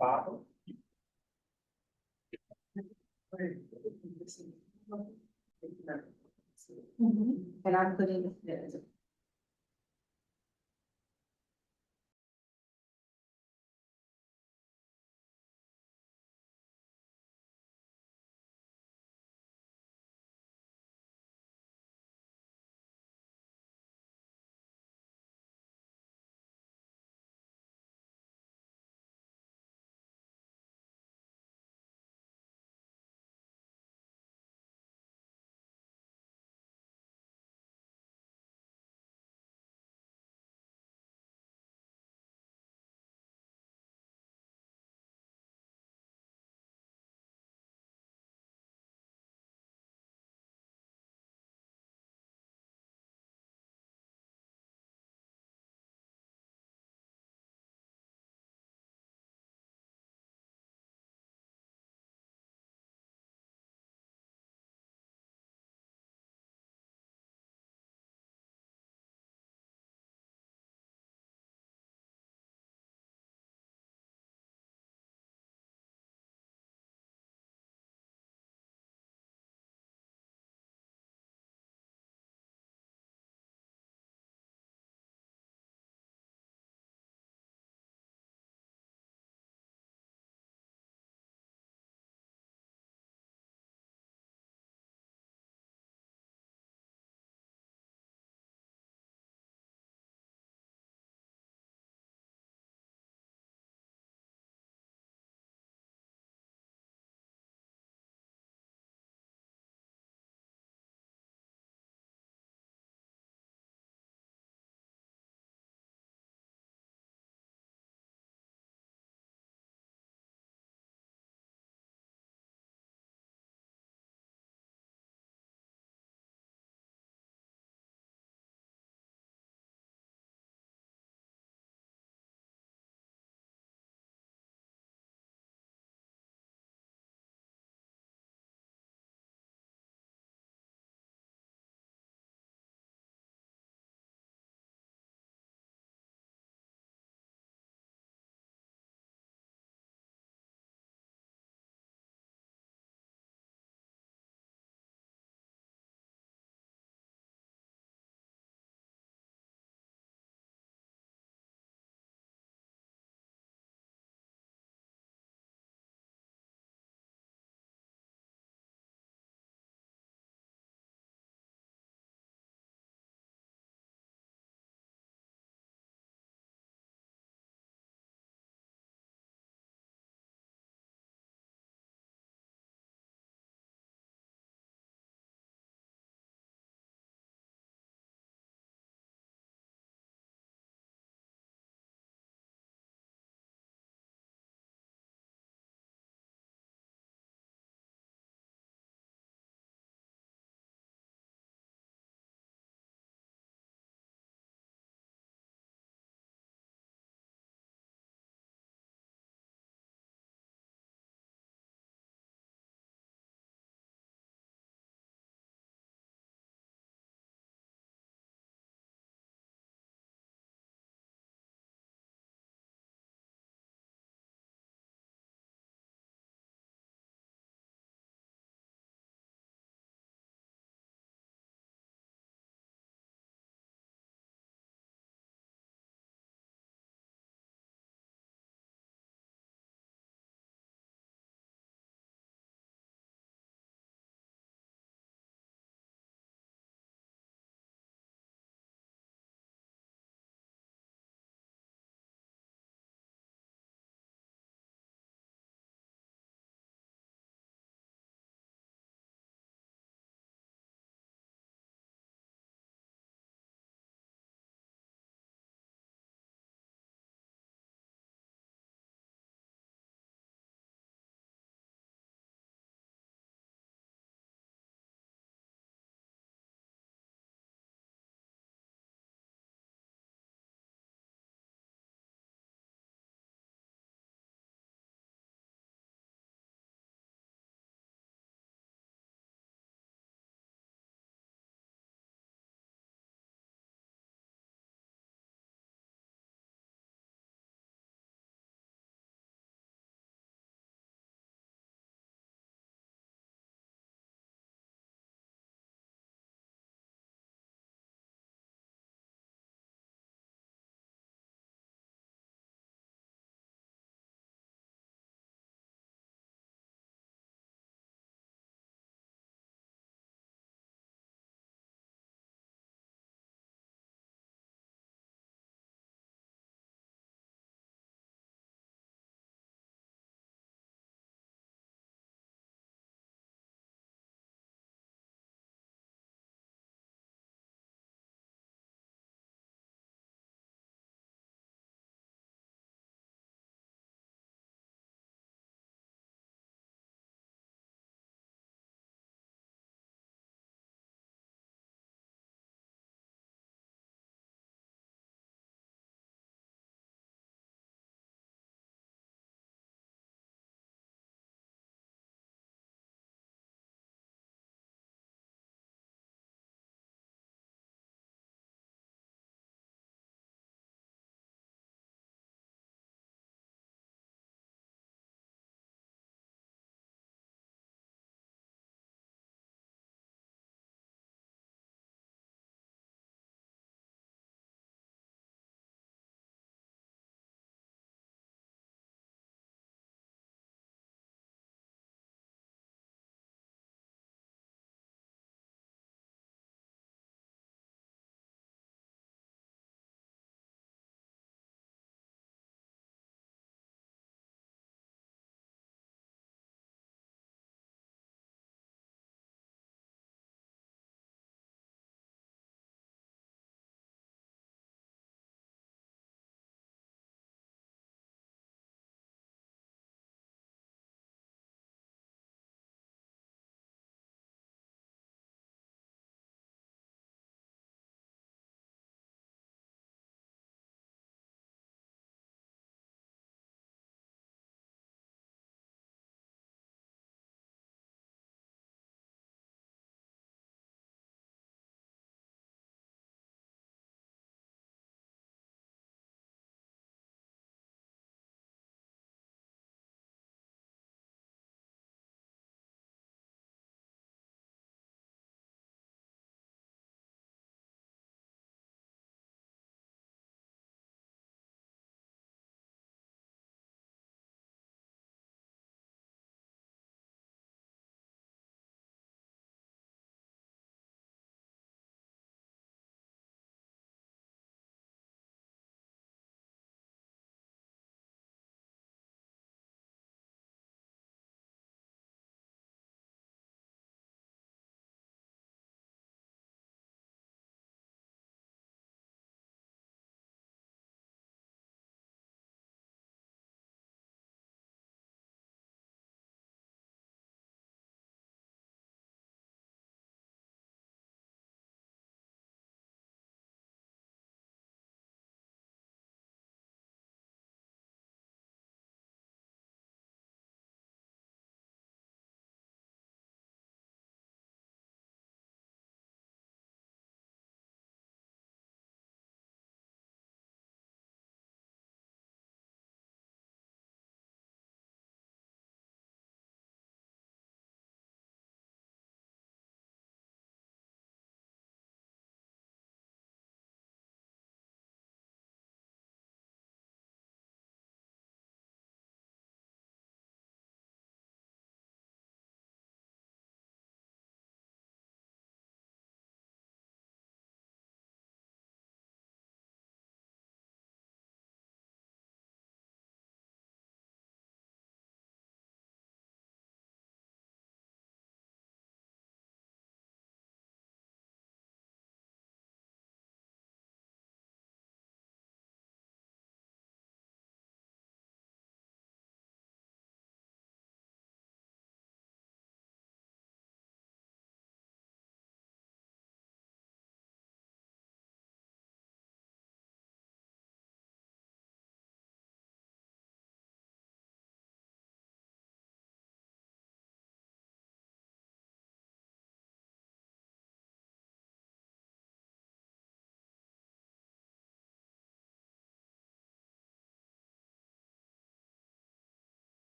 And I'm putting it.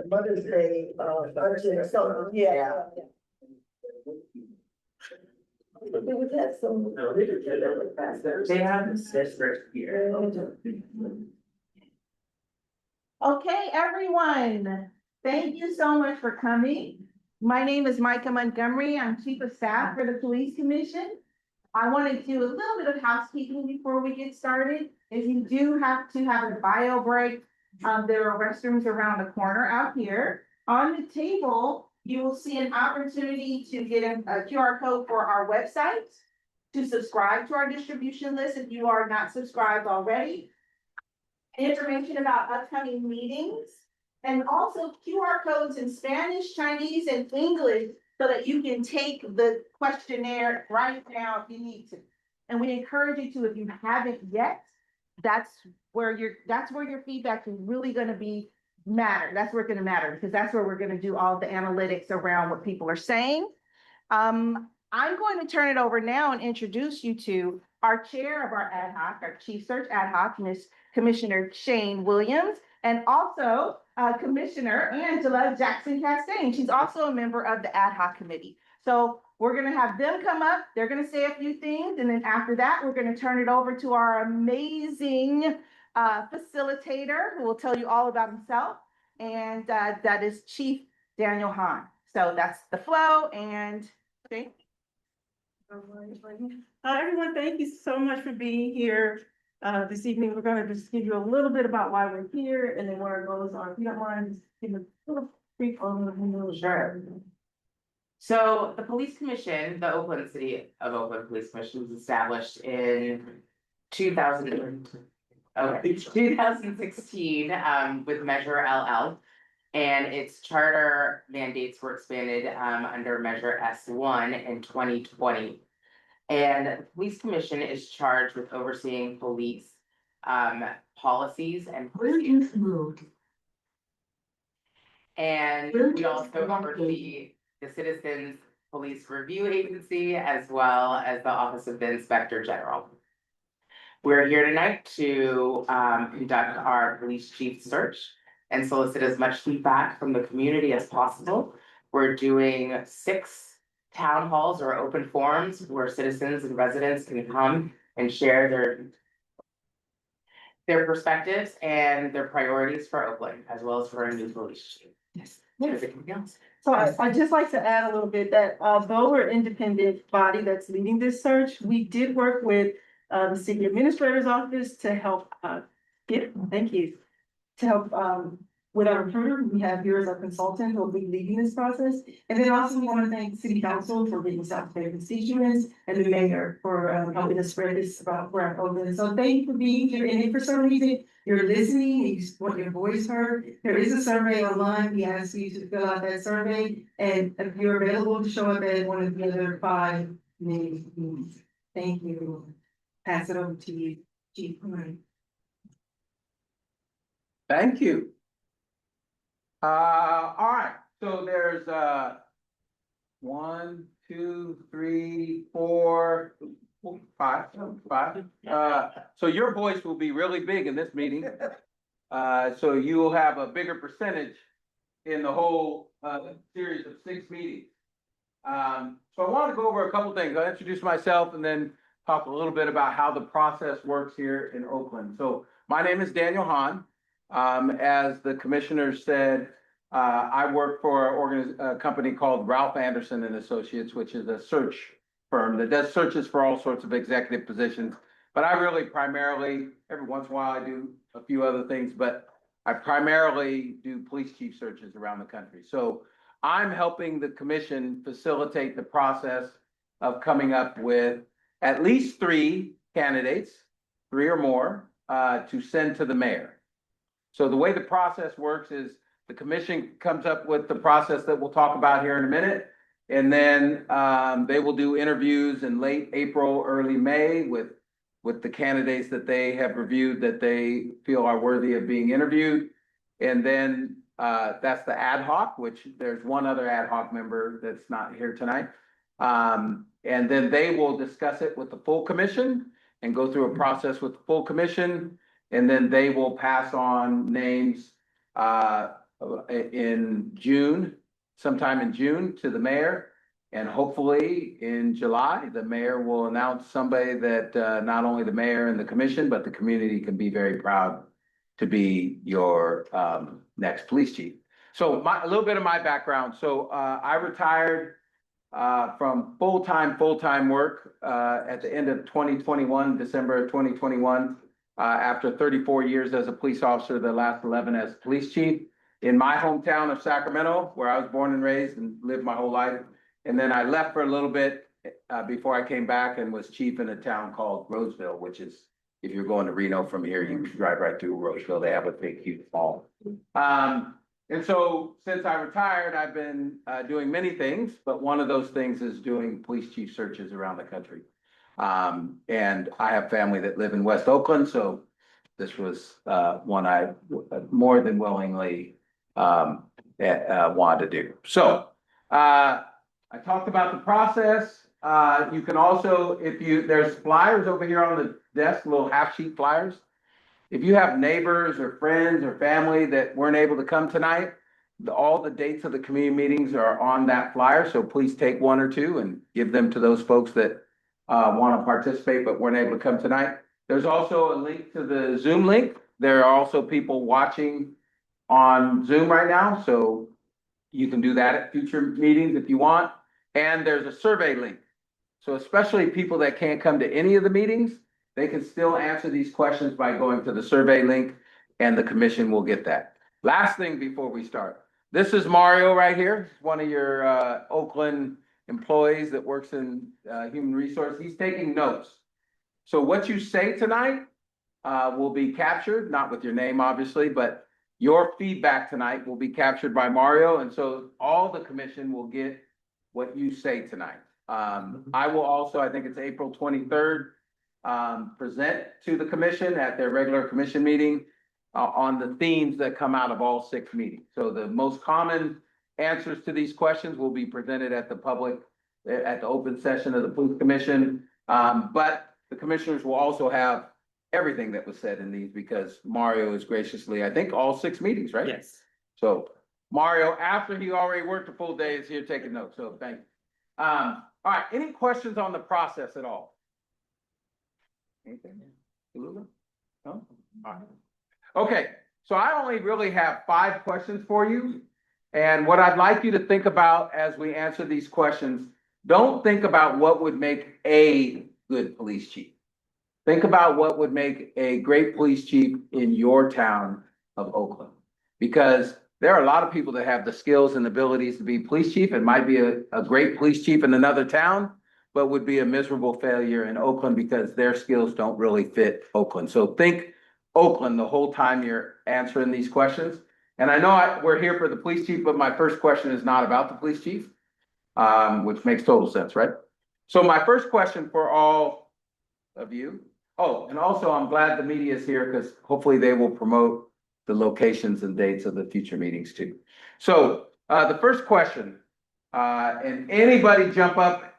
Mother's Day, budget, so, yeah. We would have some. They have the district here. Okay, everyone, thank you so much for coming. My name is Micah Montgomery. I'm Chief of Staff for the Police Commission. I want to do a little bit of housekeeping before we get started. If you do have to have a bio break, there are restrooms around the corner out here. On the table, you will see an opportunity to get a QR code for our website, to subscribe to our distribution list if you are not subscribed already, information about upcoming meetings, and also QR codes in Spanish, Chinese, and English so that you can take the questionnaire right now if you need to. And we encourage you to, if you haven't yet, that's where your feedback is really going to be matter. That's where it's going to matter, because that's where we're going to do all the analytics around what people are saying. I'm going to turn it over now and introduce you to our chair of our ad hoc, our chief search ad hoc, Ms. Commissioner Shane Williams, and also Commissioner Angela Jackson Chastain. She's also a member of the ad hoc committee. So we're going to have them come up. They're going to say a few things. And then after that, we're going to turn it over to our amazing facilitator who will tell you all about himself. And that is Chief Daniel Hahn. So that's the flow. And Shane. Hi, everyone. Thank you so much for being here this evening. We're going to just give you a little bit about why we're here and then where it goes on. If you don't mind, just give a little brief overview. Sure. So the Police Commission, the Oakland City of Oakland Police Commission, was established in 2016 with Measure LL. And its charter mandates were expanded under Measure S1 in 2020. And the Police Commission is charged with overseeing police policies and procedures. And we also oversee the Citizens Police Review Agency as well as the Office of the Inspector General. We're here tonight to conduct our police chief search and solicit as much feedback from the community as possible. We're doing 6 town halls or open forums where citizens and residents can come and share their perspectives and their priorities for Oakland, as well as for our new police chief. Yes. Is it anything else? So I'd just like to add a little bit that although we're an independent body that's leading this search, we did work with the city administrator's office to help to help with our recruiter. We have here as our consultant who will be leading this process. And then also we want to thank city council for being South Bay constituents and the mayor for helping us spread this about where I'm Oakland. So thank you for being here. And if for some reason you're listening and you want your voice heard, there is a survey online. We ask you to fill out that survey. And if you're available to show up at one of the other 5 meetings. Thank you. Pass it over to you, Chief. Thank you. All right, so there's 1, 2, 3, 4, 5. So your voice will be really big in this meeting. So you will have a bigger percentage in the whole series of 6 meetings. So I want to go over a couple things. I'll introduce myself and then talk a little bit about how the process works here in Oakland. So my name is Daniel Hahn. As the commissioner said, I work for a company called Ralph Anderson and Associates, which is a search firm that does searches for all sorts of executive positions. But I really primarily, every once in a while, I do a few other things, but I primarily do police chief searches around the country. So I'm helping the commission facilitate the process of coming up with at least 3 candidates, 3 or more, to send to the mayor. So the way the process works is the commission comes up with the process that we'll talk about here in a minute. And then they will do interviews in late April, early May with the candidates that they have reviewed that they feel are worthy of being interviewed. And then that's the ad hoc, which there's one other ad hoc member that's not here tonight. And then they will discuss it with the full commission and go through a process with the full commission. And then they will pass on names in June, sometime in June to the mayor. And hopefully in July, the mayor will announce somebody that not only the mayor and the commission, but the community can be very proud to be your next police chief. So a little bit of my background. So I retired from full-time work at the end of 2021, December of 2021, after 34 years as a police officer, the last 11 as police chief in my hometown of Sacramento, where I was born and raised and lived my whole life. And then I left for a little bit before I came back and was chief in a town called Roseville, which is, if you're going to Reno from here, you can drive right through Roseville. They have a big, huge mall. And so since I retired, I've been doing many things, but one of those things is doing police chief searches around the country. And I have family that live in West Oakland, so this was one I more than willingly wanted to do. So I talked about the process. You can also, there's flyers over here on the desk, little half sheet flyers. If you have neighbors or friends or family that weren't able to come tonight, all the dates of the community meetings are on that flyer. So please take one or two and give them to those folks that want to participate but weren't able to come tonight. There's also a link to the Zoom link. There are also people watching on Zoom right now. So you can do that at future meetings if you want. And there's a survey link. So especially people that can't come to any of the meetings, they can still answer these questions by going to the survey link and the commission will get that. Last thing before we start. This is Mario right here, one of your Oakland employees that works in human resource. He's taking notes. So what you say tonight will be captured, not with your name obviously, but your feedback tonight will be captured by Mario. And so all the commission will get what you say tonight. I will also, I think it's April 23rd, present to the commission at their regular commission meeting on the themes that come out of all 6 meetings. So the most common answers to these questions will be presented at the public, at the open session of the police commission. But the commissioners will also have everything that was said in these because Mario is graciously, I think, all 6 meetings, right? Yes. So Mario, after he already worked a full day, is here taking notes. So thank you. All right, any questions on the process at all? Anything? No? All right. Okay, so I only really have 5 questions for you. And what I'd like you to think about as we answer these questions, don't think about what would make a good police chief. Think about what would make a great police chief in your town of Oakland. Because there are a lot of people that have the skills and abilities to be police chief and might be a great police chief in another town, but would be a miserable failure in Oakland because their skills don't really fit Oakland. So think Oakland the whole time you're answering these questions. And I know we're here for the police chief, but my first question is not about the police chief, which makes total sense, right? So my first question for all of you. Oh, and also I'm glad the media is here because hopefully they will promote the locations and dates of the future meetings too. So the first question, and anybody jump up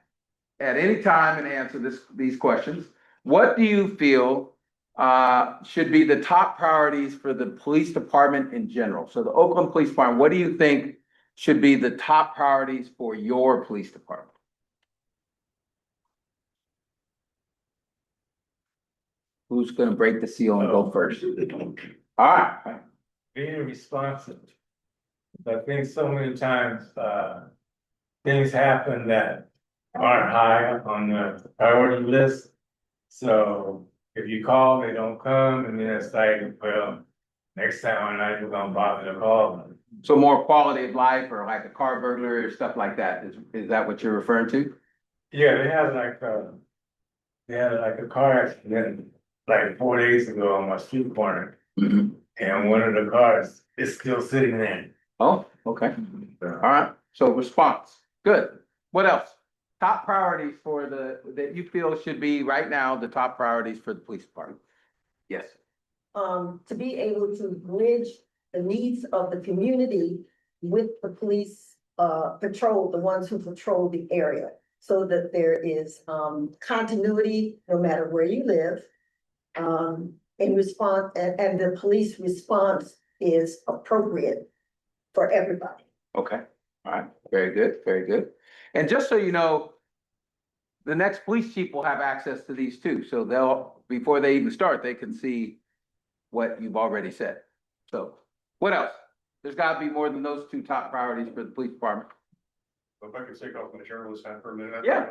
at any time and answer these questions. What do you feel should be the top priorities for the police department in general? So the Oakland Police Department, what do you think should be the top priorities for your police department? Who's gonna break the seal and go first? All right. Being responsive. I think so many times, things happen that aren't high on the priority list. So if you call, they don't come, and then it's like, well, next time I'm not even gonna bother to call them. So more quality of life or like a car burglary or stuff like that, is that what you're referring to? Yeah, they had like a car accident like 4 days ago on my street corner. Mm-hmm. And one of the cars is still sitting there. Oh, okay. All right. So response. Good. What else? Top priorities for that you feel should be right now, the top priorities for the police department. Yes. To be able to bridge the needs of the community with the police, patrol, the ones who patrol the area. So that there is, continuity no matter where you live. In response, and the police response is appropriate for everybody. Okay, all right, very good, very good. And just so you know, the next police chief will have access to these too, so they'll, before they even start, they can see what you've already said. So, what else? There's gotta be more than those two top priorities for the police department. If I could take off my journalist hat for a minute. Yeah.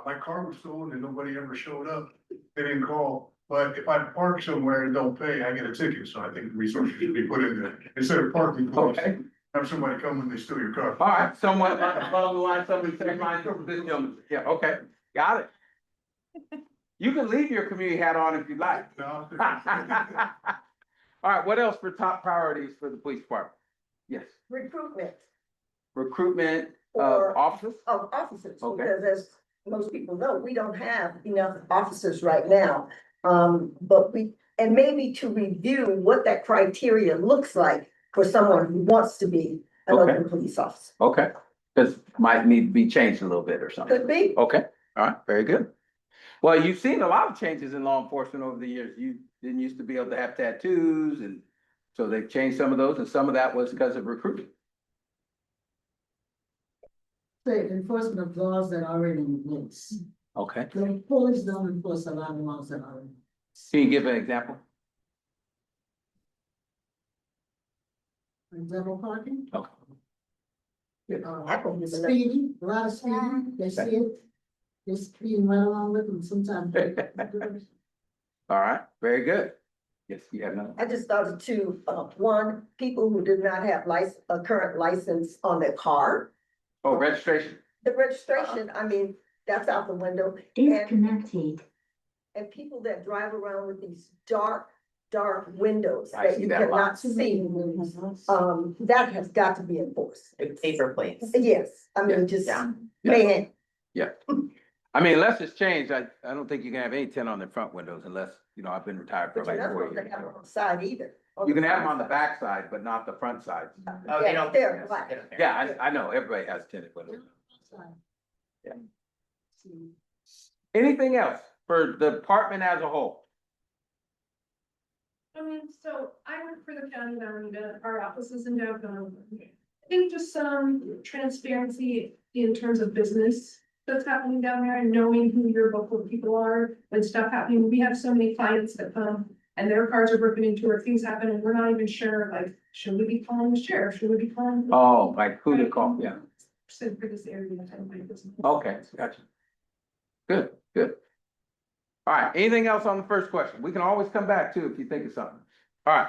My car was stolen and nobody ever showed up. They didn't call, but if I park somewhere and don't pay, I get a ticket, so I think resources should be put in there. Instead of parking, police, Okay, have somebody come when they steal your car. all right, someone along the line, somebody say line, this gentleman, yeah, okay, got it. You can leave your community hat on if you like. No. All right, what else for top priorities for the police department? Yes, Recruitment recruitment of Or- officers? of officers, Okay. because as most people know, we don't have enough officers right now. But and maybe to review what that criteria looks like for someone who wants to be an Okay. open police officer. Okay, this might need to be changed a little bit or something. Could be. Okay, all right, very good. Well, you've seen a lot of changes in law enforcement over the years. You didn't used to be able to have tattoos, and so they've changed some of those, and some of that was because of recruiting. The enforcement of laws that are already in place. Okay, The police don't enforce a lot of laws that are. can you give an example? Double parking, Okay. speeding, a lot of speeding, they see it. They're speeding right along with them sometimes. All right, very good. Yes, you have none. I just thought of two, one, people who did not have a current license on their car. Oh, registration. The registration, I mean, that's out the window. Disconnected. And people that drive around with these dark windows I that see you that a lot. cannot see. That has got to be enforced. With paper plates. Yes, I mean, just, Yeah. man, Yeah. I mean, unless it's changed, I don't think you can have any tint on the front windows unless, you know, I've been retired for but you're like not 4 supposed to years. have them on the side either. You can have them on the back side, but not the front sides. Oh, they don't. They're black. Yeah, I know, everybody has tinted windows. Yeah. Anything else for the department as a whole? So I work for the county of Alameda, our office is in downtown. I think just some transparency in terms of business that's happening down there and knowing who your local people are and stuff happening. We have so many clients that come and their cars are broken into or things happen and we're not even sure, like, should we be calling the sheriff? Should we be calling? Oh, like who to call, yeah, So for this area, I don't like this. okay, gotcha. Good, good. All right, anything else on the first question? We can always come back too if you think of something. All right.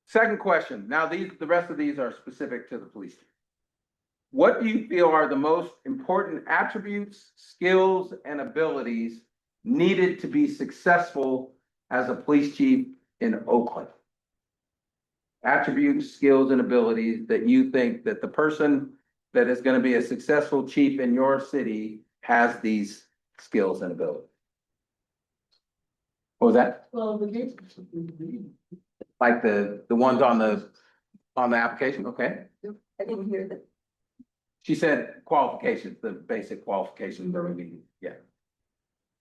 Second question, now the rest of these are specific to the police. What do you feel are the most important attributes, skills, and abilities needed to be successful as a police chief in Oakland? Attributes, skills, and abilities that you think that the person that is going to be a successful chief in your city has these skills and abilities. What was that? Like the ones on the application, okay? I didn't hear that. She said qualifications, the basic qualifications that we need, yeah.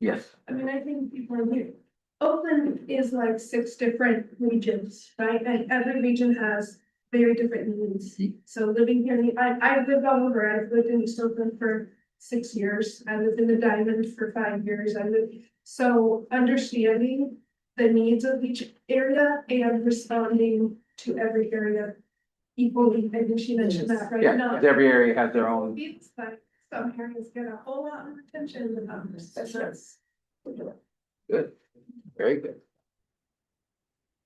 Yes, I mean, I think people are here. Oakland is like 6 different regions, right? And every region has very different needs. So living here, I've lived all over. I've lived in East Oakland for 6 years. I lived in the Diamond for 5 years. So understanding the needs of each area and responding to every area equally. I think she mentioned that, right? yeah, Not 'cause every area has their own, it's like some areas get a whole lot more attention than others. That's right. good, very good.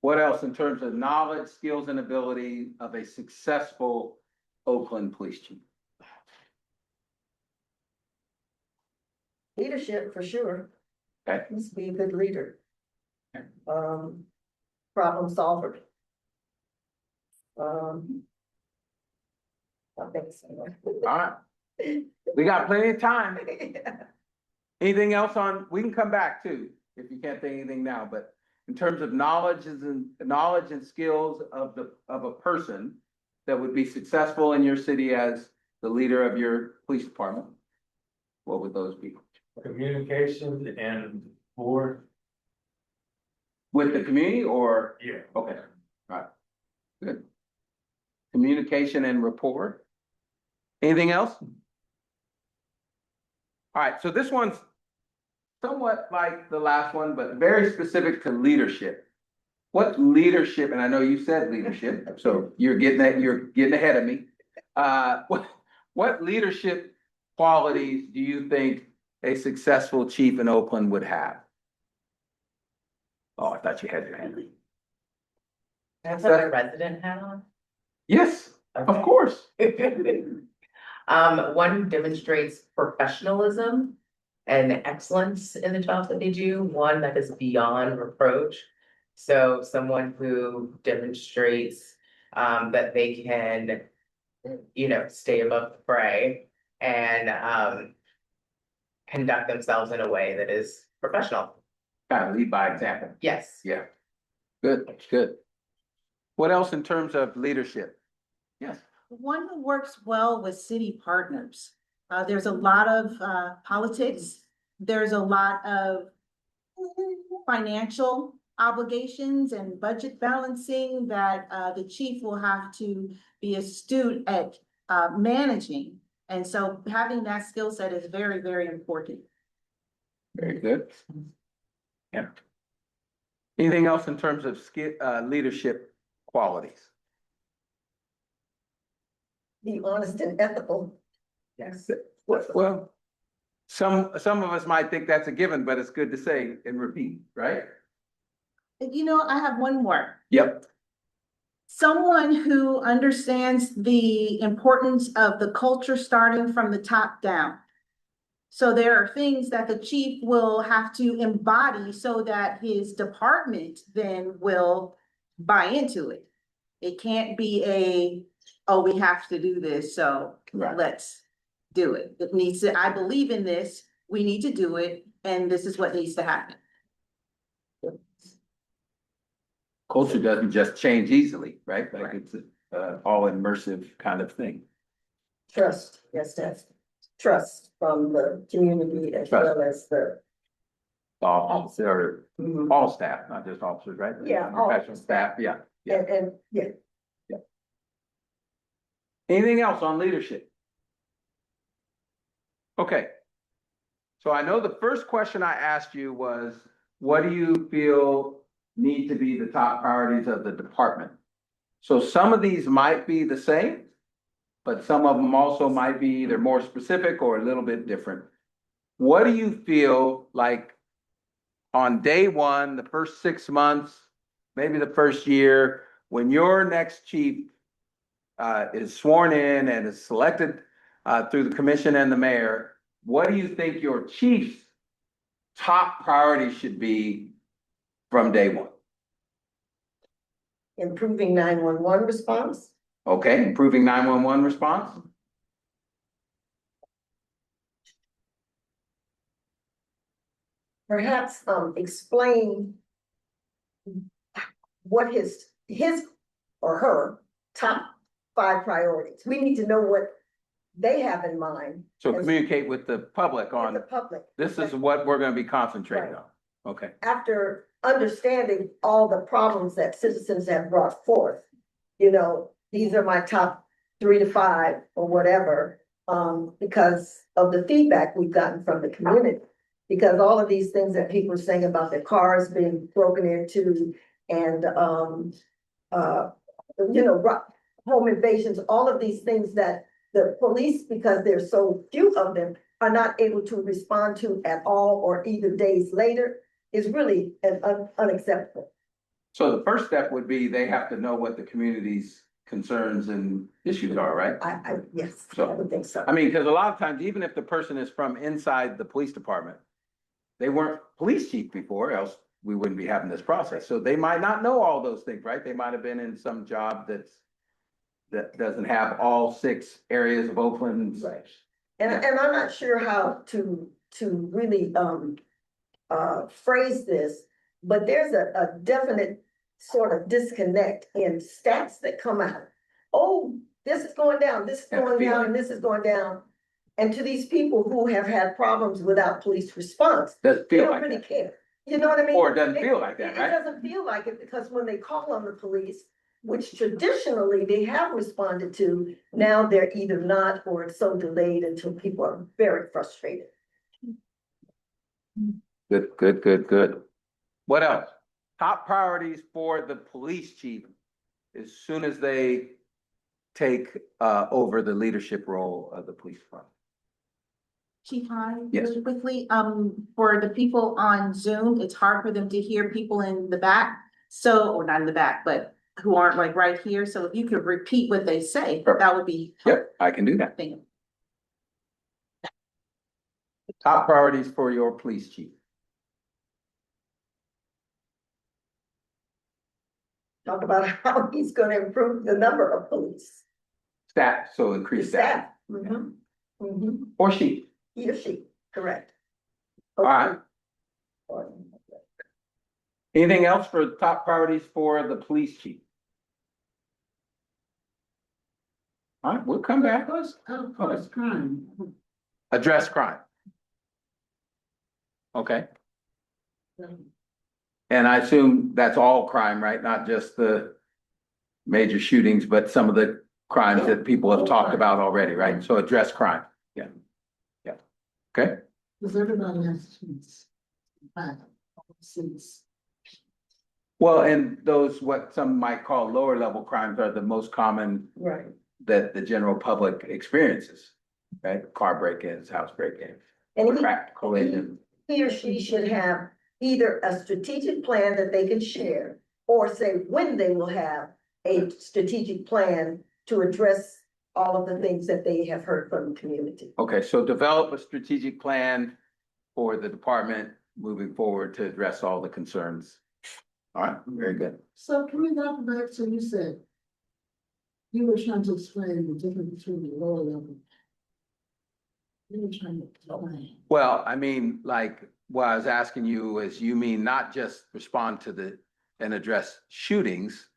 What else in terms of knowledge, skills, and ability of a successful Oakland police chief? Leadership for sure. Okay. Must be a good leader. Okay. Problem solver. I think so. All right, we got plenty of time. Anything else we can come back to, if you can't think of anything now, but in terms of knowledge and skills of a person that would be successful in your city as the leader of your police department, what would those be? Communications and board, With the community or, yeah. okay, all right, good. communication and rapport. Anything else? All right, so this one's somewhat like the last one, but very specific to leadership. What leadership, and I know you said leadership, so you're getting ahead of me. What leadership qualities do you think a successful chief in Oakland would have? Oh, I thought you had your hand. Have my resident hat on? Yes, of course. One who demonstrates professionalism and excellence in the job that they do, one that is beyond reproach. So someone who demonstrates that they can, stay above the fray and conduct themselves in a way that is professional. Kind of lead by example. Yes. Yeah. Good, good. What else in terms of leadership? Yes. One who works well with city partners. There's a lot of politics. There's a lot of financial obligations and budget balancing that the chief will have to be astute at managing. And so having that skill set is very, very important. Very good. Yeah. Anything else in terms of leadership qualities? Be honest and ethical. Yes. Well, some of us might think that's a given, but it's good to say and repeat, right? I have one more. Yep. Someone who understands the importance of the culture starting from the top down. So there are things that the chief will have to embody so that his department then will buy into it. It can't be oh, we have to do this, so Right. let's do it. It needs to, I believe in this, we need to do it, and this is what needs to happen. Culture doesn't just change easily, right? Like it's all immersive kind of thing. Trust, yes, that's trust from the community as well as the. All staff, not just officers, right? Yeah, all Professional staff, yeah. And yeah, Anything else on leadership? Okay. So I know the first question I asked you was, what do you feel need to be the top priorities of the department? So some of these might be the same, but some of them also might be either more specific or a little bit different. What do you feel like on day one, the first 6 months, maybe the first year, when your next chief is sworn in and is selected through the commission and the mayor, what do you think your chief's top priority should be from day one? improving 911 response. Okay, improving 911 response. Perhaps explain what his or her top 5 priorities. We need to know what they have in mind. So as- communicate with the public with the on, public. this is what we're gonna be concentrating Right. on. Okay, After understanding all the problems that citizens have brought forth, these are my top 3 to 5 or whatever, because of the feedback we've gotten from the community. Because all of these things that people are saying about their cars being broken into and, home invasions, all of these things that the police, because there's so few of them, are not able to respond to at all or either days later is really unacceptable. so the first step would be they have to know what the community's concerns and issues are, right? Yes, So- I would think so. I mean, because a lot of times, even if the person is from inside the police department, they weren't police chief before, else we wouldn't be having this process. So they might not know all those things, right? They might have been in some job that doesn't have all 6 areas of Oakland. Right. And I'm not sure how to really phrase this, but there's a definite sort of disconnect in stats that come out. Oh, this is going down, this is Yeah, going down, and this is going down. And to these people who have had problems without police response, Doesn't they feel don't like really that. care. You know what I mean? Or it doesn't feel like that, right? It doesn't feel like it because when they call on the police, which traditionally they have responded to. Now they're either not, or it's so delayed until people are very frustrated. Good. What else? Top priorities for the police chief as soon as they take over the leadership role of the police department. Chief High, Yes. really quickly, for the people on Zoom, it's hard for them to hear people in the back. So, or not in the back, but who aren't like right here. So if you could repeat what they say, Sure. that would be. Yep, I can do that. Thank you. Top priorities for your police chief. Talk about how he's gonna improve the number of police. Staff, so increase staff. Mhm. Mhm. Or she. He or she, correct. All right. Anything else for top priorities for the police chief? All right, we'll come back. Of course, crime. Address crime. Okay, and I assume that's all crime, right? Not just the major shootings, but some of the crimes that people have talked about already, right? So address crime. Yeah. Okay, Because everybody has streets. Cities. well, and those, what some might call lower level crimes are the most common Right. that the general public experiences, right? Car break-ins, house break-ins, And crack collision. he or she should have either a strategic plan that they can share, or say when they will have a strategic plan to address all of the things that they have heard from the community. Okay, so develop a strategic plan for the department moving forward to address all the concerns. All right, very good. So can we go back to, you said you were trying to explain the difference between the lower level. You were trying to explain. Well, I mean, like, what I was asking you is, you mean not just respond to and address shootings,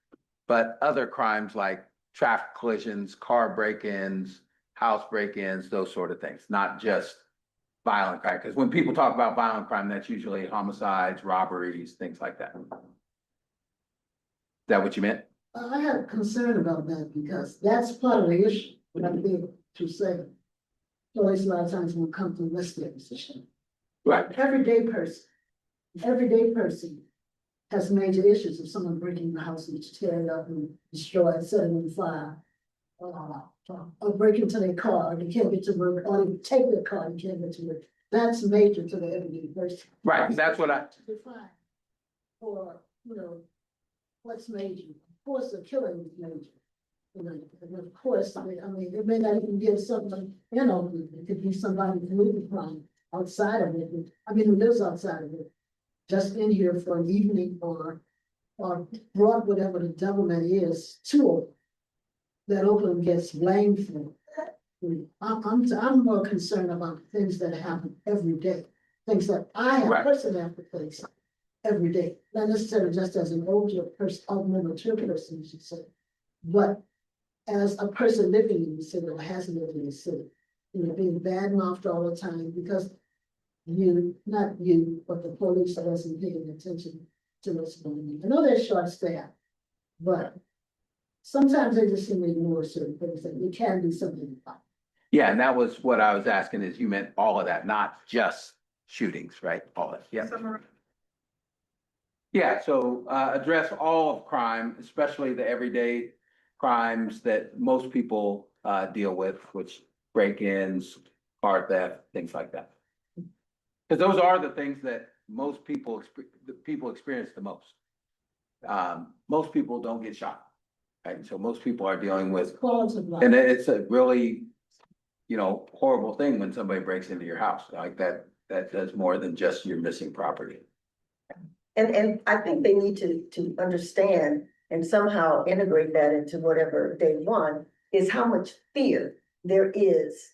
but other crimes like traffic collisions, car break-ins, house break-ins, those sort of things, not just violent crime. Because when people talk about violent crime, that's usually homicides, robberies, things like that. Is that what you meant? I had a concern about that because that's part of the issue, what I'm being to say. Police a lot of times will come to investigate position. Right. Everyday person has major issues of someone breaking the house and tear it up and destroy it, set it on fire. Or break into their car, they can't get to work, or they take their car and can't get to work. That's major to the everyday person. Right, that's what I, To define. Or, what's major? Of course, the killing is major. And of course, I mean, it may not even be something, it could be somebody committing crime outside of it. Who lives outside of it, just in here for an evening or brought whatever the devilment is to it. That Oakland gets blamed for. I'm more concerned about things that happen every day, things that I Right. personally have to face every day, not necessarily just as an older person, mature person, you should say, but as a person living in the city or has lived in the city, being badmouthed all the time because not you, but the police wasn't paying attention to what's going on. I know they're short-staffed, but sometimes they just seem to ignore certain things that you can do something about. yeah, and that was what I was asking, is you meant all of that, not just shootings, right? All that, yeah. Yeah, so address all of crime, especially the everyday crimes that most people deal with, which break-ins, car theft, things like that. Because those are the things that most people, experience the most. Most people don't get shot, right? So most people are dealing with, Quality of life. and it's a really, horrible thing when somebody breaks into your house like that. That does more than just your missing property. And I think they need to understand and somehow integrate that into whatever they want, is how much fear there is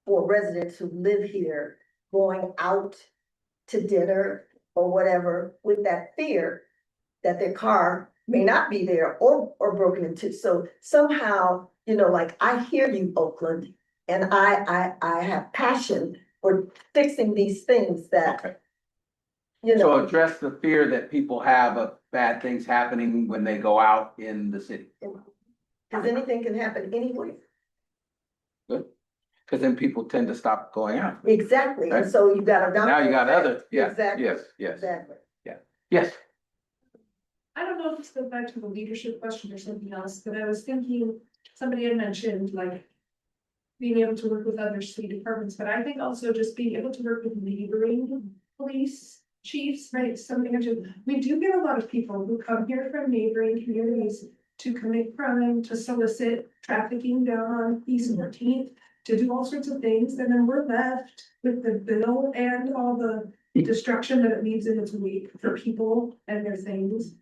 for residents who live here going out to dinner or whatever, with that fear that their car may not be there or broken into. So somehow, like, I hear you, Oakland, and I have passion for fixing these things that Okay. you So know, address the fear that people have of bad things happening when they go out in the city. because anything can happen anywhere. Good. Cause then people tend to stop going out. Exactly, and Right. so you got a. Now you got domino other, effect. yeah, Exactly, yes, yes, exactly. yes. I don't know if this goes back to the leadership question or something else, but I was thinking, somebody had mentioned like. Being able to work with other city departments, but I think also just being able to work with neighboring police chiefs, right? Something we do get a lot of people who come here from neighboring communities to commit crime, to solicit trafficking down on East 14th, to do all sorts of things, and then we're left with the bill and all the destruction that it leaves in its wake for people and their things.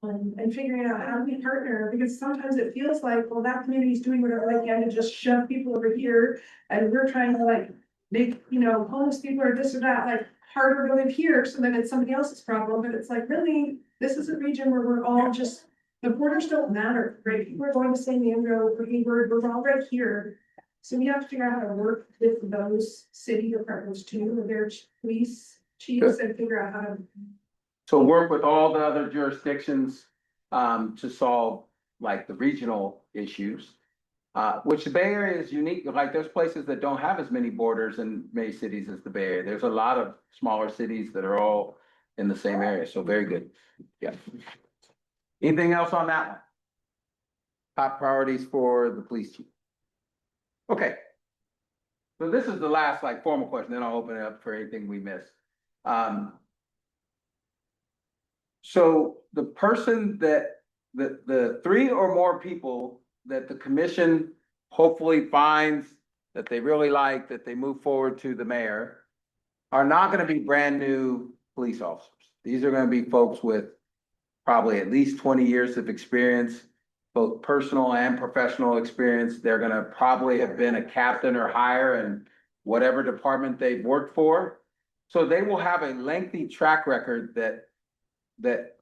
And figuring out how do we partner, because sometimes it feels like, well, that community is doing whatever they can to just shove people over here. And we're trying to like make, homeless people or this or that, like harder to live here, so then it's somebody else's problem, but it's like, really, this is a region where we're all just, the borders don't matter, right? People are going to San Diego, for Hayward, we're all right here. So we have to figure out how to work with those city departments too, with their police chiefs, and figure out how to. So work with all the other jurisdictions, to solve like the regional issues. Which the Bay Area is unique, like there's places that don't have as many borders in many cities as the Bay Area. There's a lot of smaller cities that are all in the same area, so very good, yeah. Anything else on that one? Top priorities for the police chief. Okay. So this is the last like formal question, then I'll open it up for anything we missed. So the person that, the three or more people that the commission hopefully finds that they really like, that they move forward to the mayor, are not gonna be brand new police officers. These are gonna be folks with probably at least 20 years of experience, both personal and professional experience. They're gonna probably have been a captain or higher in whatever department they've worked for. So they will have a lengthy track record that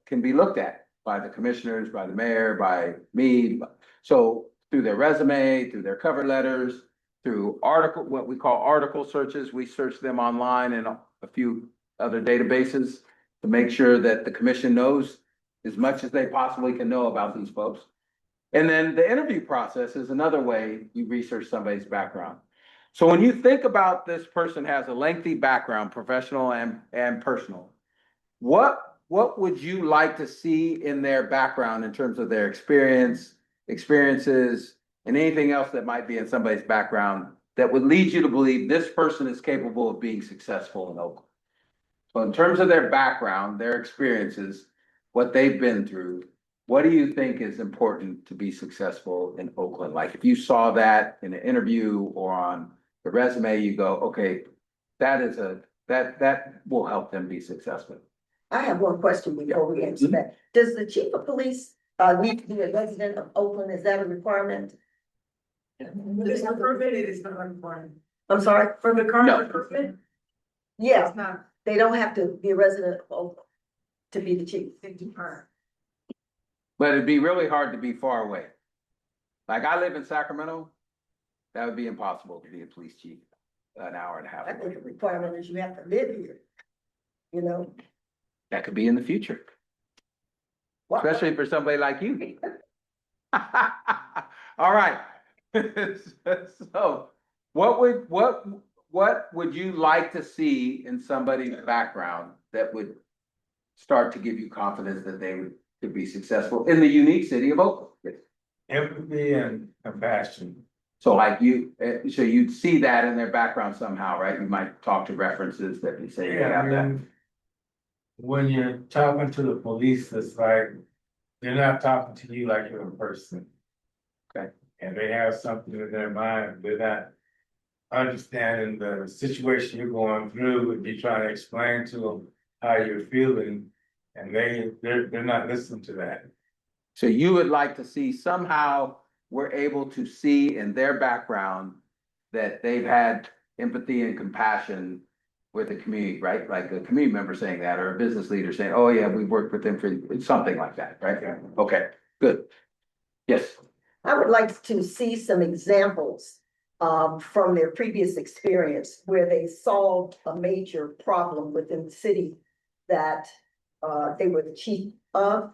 can be looked at by the commissioners, by the mayor, by me. So through their resume, through their cover letters, through what we call article searches, we search them online and a few other databases to make sure that the commission knows as much as they possibly can know about these folks. And then the interview process is another way you research somebody's background. So when you think about this person has a lengthy background, professional and personal, what would you like to see in their background in terms of their experiences, and anything else that might be in somebody's background that would lead you to believe this person is capable of being successful in Oakland? So in terms of their background, their experiences, what they've been through, what do you think is important to be successful in Oakland? Like if you saw that in an interview or on the resume, you go, okay, that will help them be successful. I have one question before we answer that. Does the chief of police need to be a resident of Oakland? Is that a requirement? It's not perfect, it is not required. I'm sorry? For the No. current perfect, Yeah, it's not. they don't have to be a resident of Oakland to be the chief. But it'd be really hard to be far away. Like I live in Sacramento, that would be impossible to be a police chief an hour and a half I think away. the requirement is you have to live here. You know? That could be in the future, What- especially for somebody like you. All right. So what would you like to see in somebody's background that would start to give you confidence that they could be successful in the unique city of Oakland? Empathy and compassion. So like so you'd see that in their background somehow, right? You might talk to references that you say, Yeah, I yeah, that. mean, when you're talking to the police, it's like, they're not talking to you like you're a person. Okay. And they have something in their mind, they're not understanding the situation you're going through, if you're trying to explain to them how you're feeling, and they're not listening to that. So you would like to see somehow we're able to see in their background that they've had empathy and compassion with the community, right? Like a community member saying that, or a business leader saying, oh yeah, we worked with them for something like that, right? Okay, good. Yes. I would like to see some examples from their previous experience where they solved a major problem within the city that they were the chief of.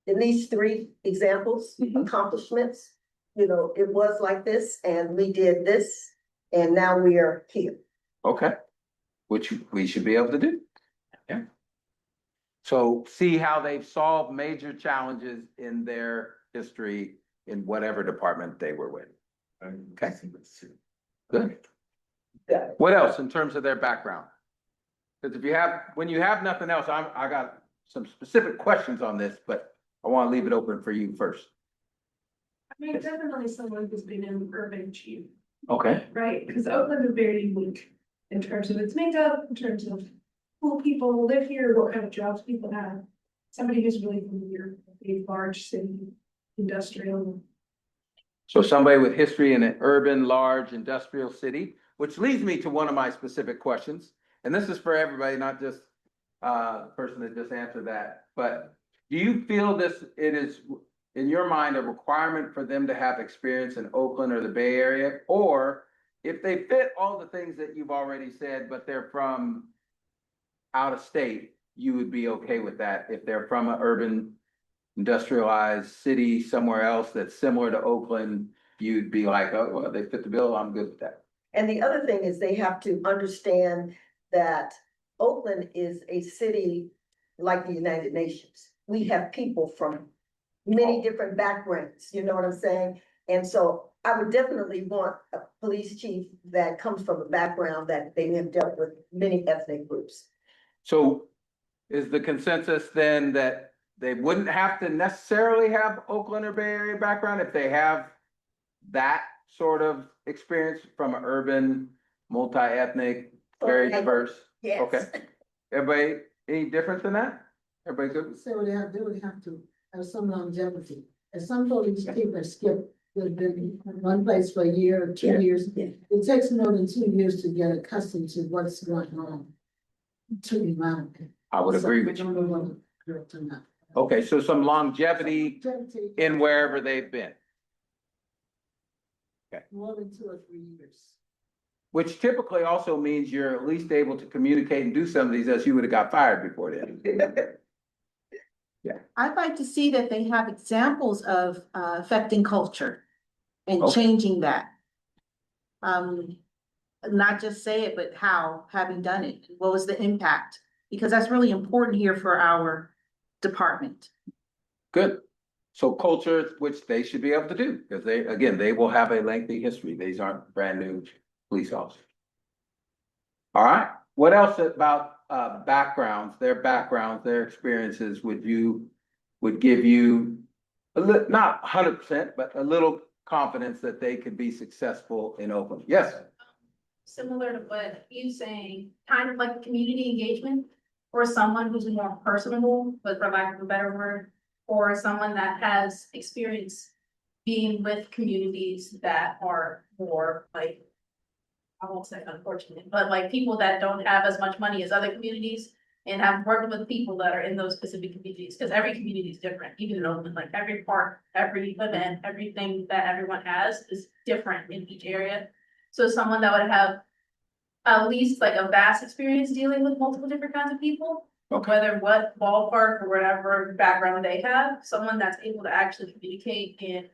At least 3 examples, accomplishments. You know, it was like this and we did this and now we are here. Okay, which we should be able to do. Yeah. So see how they've solved major challenges in their history in whatever department they were with. Okay. Good. Yeah. What else in terms of their background? Because when you have nothing else, I got some specific questions on this, but I want to leave it open for you first. I mean, definitely someone who's been in urban chief, Okay. right? Because Oakland is very unique in terms of its makeup, in terms of who people live here, what kind of jobs people have. Somebody who's really familiar with a large city, industrial. So somebody with history in an urban, large industrial city, which leads me to one of my specific questions. And this is for everybody, not just the person that just answered that. But do you feel it is, in your mind, a requirement for them to have experience in Oakland or the Bay Area? Or if they fit all the things that you've already said, but they're from out of state, you would be okay with that if they're from an urban industrialized city somewhere else that's similar to Oakland, you'd be like, oh, well, they fit the bill, I'm good with that. And the other thing is they have to understand that Oakland is a city like the United Nations. We have people from many different backgrounds, you know what I'm saying? And so I would definitely want a police chief that comes from a background that they have dealt with many ethnic groups. So is the consensus then that they wouldn't have to necessarily have Oakland or Bay Area background if they have that sort of experience from an urban, multi-ethnic, very Okay. diverse? Yes. Okay. Everybody, any different than that? Everybody good? So they would have to have some longevity. And some police chief have skipped, they've been in one place for a year or 2 years. Yeah. It takes more than 2 years to get accustomed to what's going on. To the mountain. I would agree with you. Okay, so some longevity in wherever they've been, More than 2 or 3 years. which typically also means you're at least able to communicate and do some of these as you would have got fired before then. I'd like to see that they have examples of affecting culture and Okay. changing that. Not just say it, but how, having done it, what was the impact? Because that's really important here for our department. Good. So culture, which they should be able to do, because they will have a lengthy history. These aren't brand new police officers. All right, what else about backgrounds, their experiences would give you not 100%, but a little confidence that they could be successful in Oakland? Yes. Similar to what you saying, kind of like community engagement, or someone who's more personable, but for lack of a better word, or someone that has experience being with communities that are more like, I won't say unfortunate, but like people that don't have as much money as other communities and have worked with people that are in those specific communities, because every community is different, even in Oakland, like every park, every event, everything that everyone has is different in each area. So someone that would have at least like a vast experience dealing with multiple different kinds of people, whether what ballpark or whatever background they have, someone that's able to actually communicate and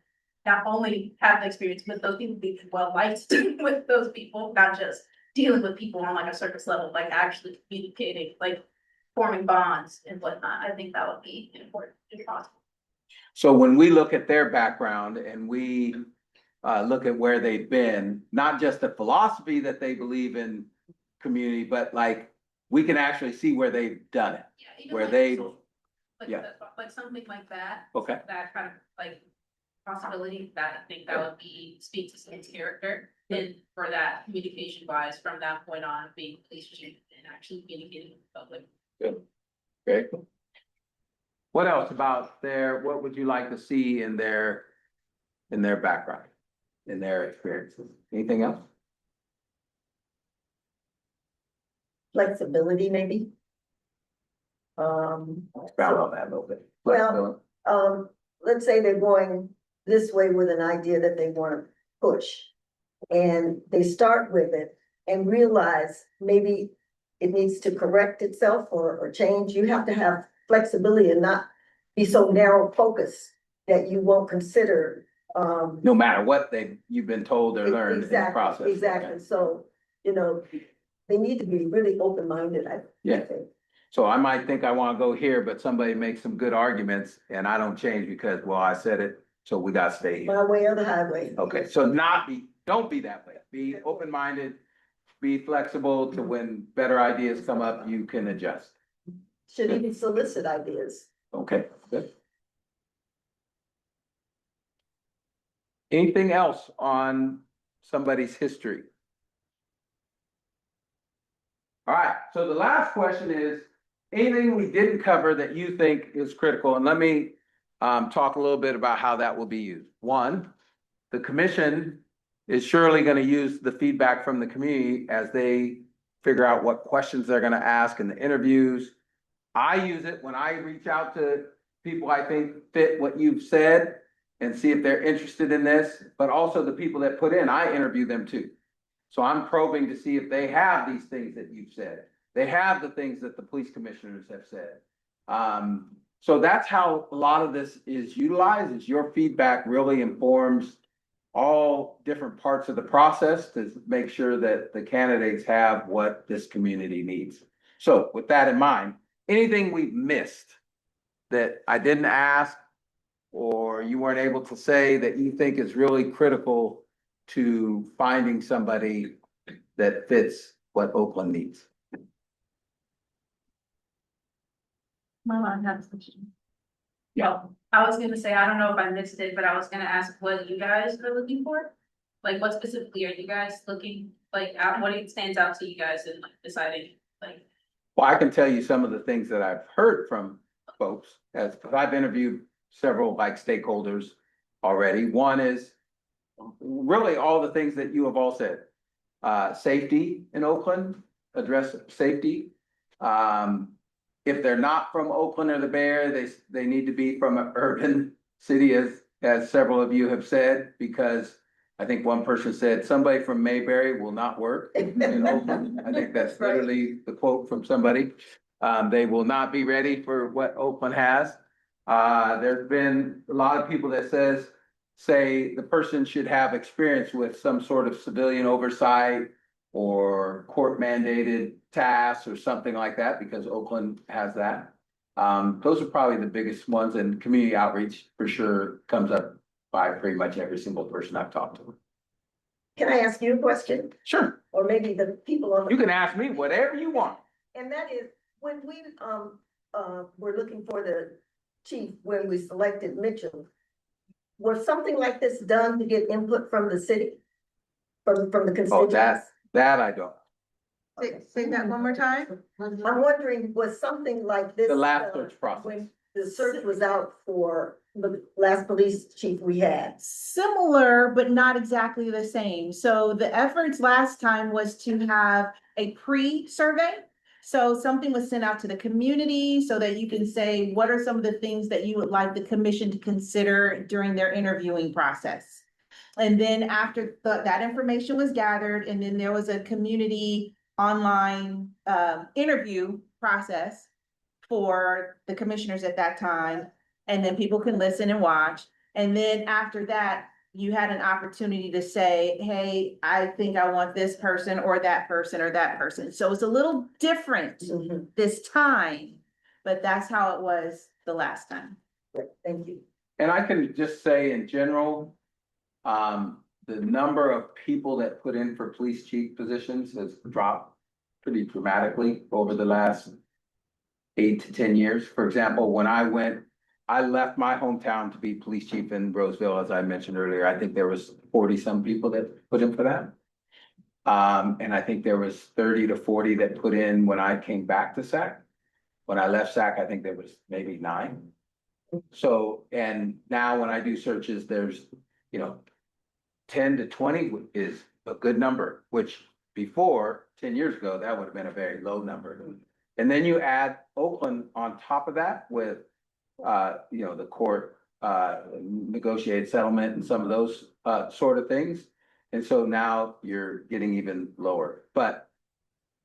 not only have the experience with those people, be well liked with those people, not just dealing with people on like a surface level, like actually communicating, like forming bonds and whatnot. I think that would be important if possible. So when we look at their background and we look at where they've been, not just the philosophy that they believe in community, but like we can actually see where they've done it. Yeah, even Where like they- like, like something like that. Okay. That kind of like possibility, that I think that would be, speak to someone's character. And for that communication wise, from that point on, being police chief and actually communicating with the public. Good. Very cool. What else about what would you like to see in their background, in their experiences? Anything else? Flexibility, maybe. Expound on that a little bit. Well, let's say they're going this way with an idea that they want to push. And they start with it and realize maybe it needs to correct itself or change, you have to have flexibility and not be so narrow focused that you won't consider, No matter what you've been told or learned in the exactly, process. exactly. So, you know, they need to be really open-minded, I Yeah. think. So I might think I wanna go here, but somebody makes some good arguments and I don't change because, well, I said it, so we gotta stay here. My way or the highway. Okay, so don't be that way. Be open-minded, be flexible to when better ideas come up, you can adjust. Should even solicit ideas. Okay, good. Anything else on somebody's history? All right, so the last question is, anything we didn't cover that you think is critical? And let me talk a little bit about how that will be used. One, the commission is surely going to use the feedback from the community as they figure out what questions they're going to ask in the interviews. I use it when I reach out to people I think fit what you've said and see if they're interested in this, but also the people that put in, I interview them too. So I'm probing to see if they have these things that you've said. They have the things that the police commissioners have said. So that's how a lot of this is utilized, is your feedback really informs all different parts of the process to make sure that the candidates have what this community needs. So with that in mind, anything we've missed that I didn't ask or you weren't able to say that you think is really critical to finding somebody that fits what Oakland needs? My mom has a question. Yeah, I was gonna say, I don't know if I missed it, but I was gonna ask what you guys are looking for. Like, what specifically are you guys looking, like, what stands out to you guys in like deciding, like? Well, I can tell you some of the things that I've heard from folks, as I've interviewed several like stakeholders already. One is really all the things that you have all said. Safety in Oakland, address safety. If they're not from Oakland or the Bay Area, they need to be from an urban city, as several of you have said, because I think one person said somebody from Mayberry will not work in Oakland. I think that's literally the quote from somebody. They will not be ready for what Oakland has. There's been a lot of people that say the person should have experience with some sort of civilian oversight or court mandated tasks or something like that, because Oakland has that. Those are probably the biggest ones, and community outreach for sure comes up by pretty much every single person I've talked to. Can I ask you a question? Sure, Or maybe the people on the. you can ask me whatever you want. And that is, when we, were looking for the chief, when we selected Mitchell, was something like this done to get input from the city? From the Oh, constituents? that I don't. Say that one more time. I'm wondering, was something like this? The last done search process. When the search was out for the last police chief we had? Similar, but not exactly the same. So the efforts last time was to have a pre-survey. So something was sent out to the community so that you can say, what are some of the things that you would like the commission to consider during their interviewing process? And then after that information was gathered, and then there was a community online interview process for the commissioners at that time. And then people can listen and watch. And then after that, you had an opportunity to say, hey, I think I want this person or that person or that person. So it's a little different this time, but that's how it was the last time. Thank you. And I can just say in general, the number of people that put in for police chief positions has dropped pretty dramatically over the last 8 to 10 years. For example, when I left my hometown to be police chief in Roseville, as I mentioned earlier. I think there was 40 some people that put in for that. And I think there was 30 to 40 that put in when I came back to SAC. When I left SAC, I think there was maybe 9. So, and now when I do searches, there's, 10 to 20 is a good number, which before 10 years ago, that would have been a very low number. And then you add Oakland on top of that with, the court, negotiated settlement and some of those, sort of things. And so now you're getting even lower, but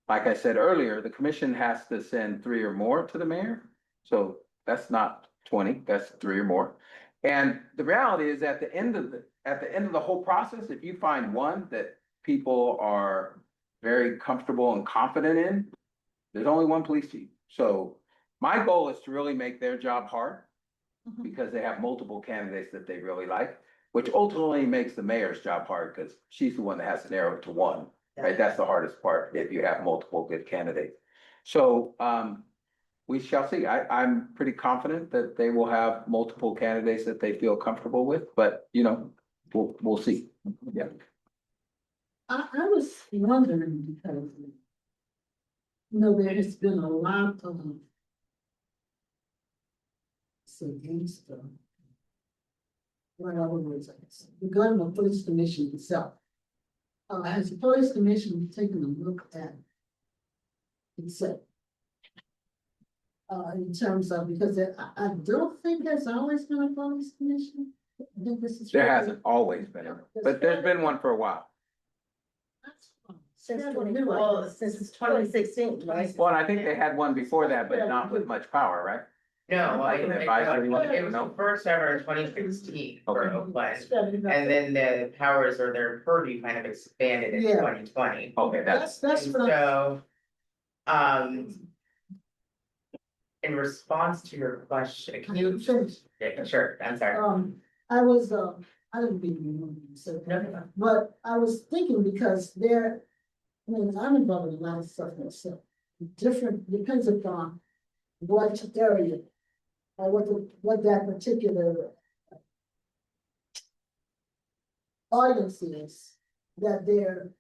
like I said earlier, the commission has to send 3 or more to the mayor. So that's not 20, that's 3 or more. And the reality is at the end of the whole process, if you find one that people are very comfortable and confident in, there's only one police chief. So my goal is to really make their job hard because they have multiple candidates that they really like, which ultimately makes the mayor's job hard because she's the one that has to narrow it to one, right? That's the hardest part if you have multiple good candidates. So we shall see. I'm pretty confident that they will have multiple candidates that they feel comfortable with, but you know, we'll see. Yeah. I was wondering because, you know, there has been a lot of gangster. What other words I guess, regarding the police commission itself. Has the police commission taken a look at itself? In terms of, because I don't think there's always been a police commission. I think this is. There hasn't always been, but there's been one for a while. Since Since 2016, right? Well, and I think they had one before that, but not with much power, right? No, Advisory one? it was first ever in 2016 for Okay. Oakland. And then the powers or their purview kind of expanded in Yeah. 2020. Okay, That's what I'm. So, in response to your question, can you? Finish. Yeah, sure, I'm sorry. I was, I didn't be remember, so, No. but I was thinking because there, I mean, I'm involved in a lot of stuff myself. Different, depends upon what area, or what that particular audience is, that there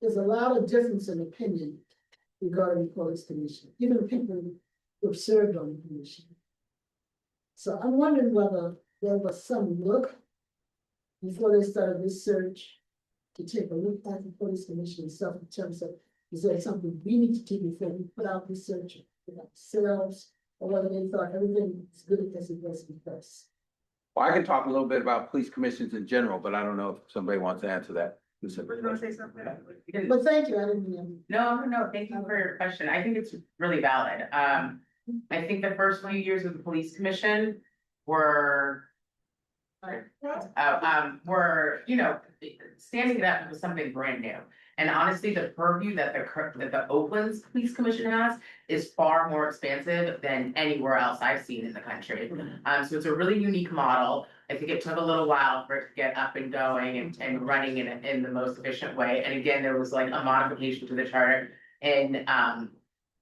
is a lot of difference in opinion regarding the police commission, even people who have served on the commission. So I'm wondering whether there was some look before they started this search to take a look at the police commission itself in terms of, is there something we need to do before we put out this search for ourselves, or whether they thought everything was good as it was before. Well, I can talk a little bit about police commissions in general, but I don't know if somebody wants to answer that. Were you gonna say something? But thank you, I didn't mean. No, thank you for your question. I think it's really valid. I think the first few years of the police commission were. You know, standing up was something brand new. And honestly, the purview that the Oakland's Police Commission has is far more expansive than anywhere else I've seen in the country. So it's a really unique model. I think it took a little while for it to get up and going and running in the most efficient way. And again, there was like a modification to the charter in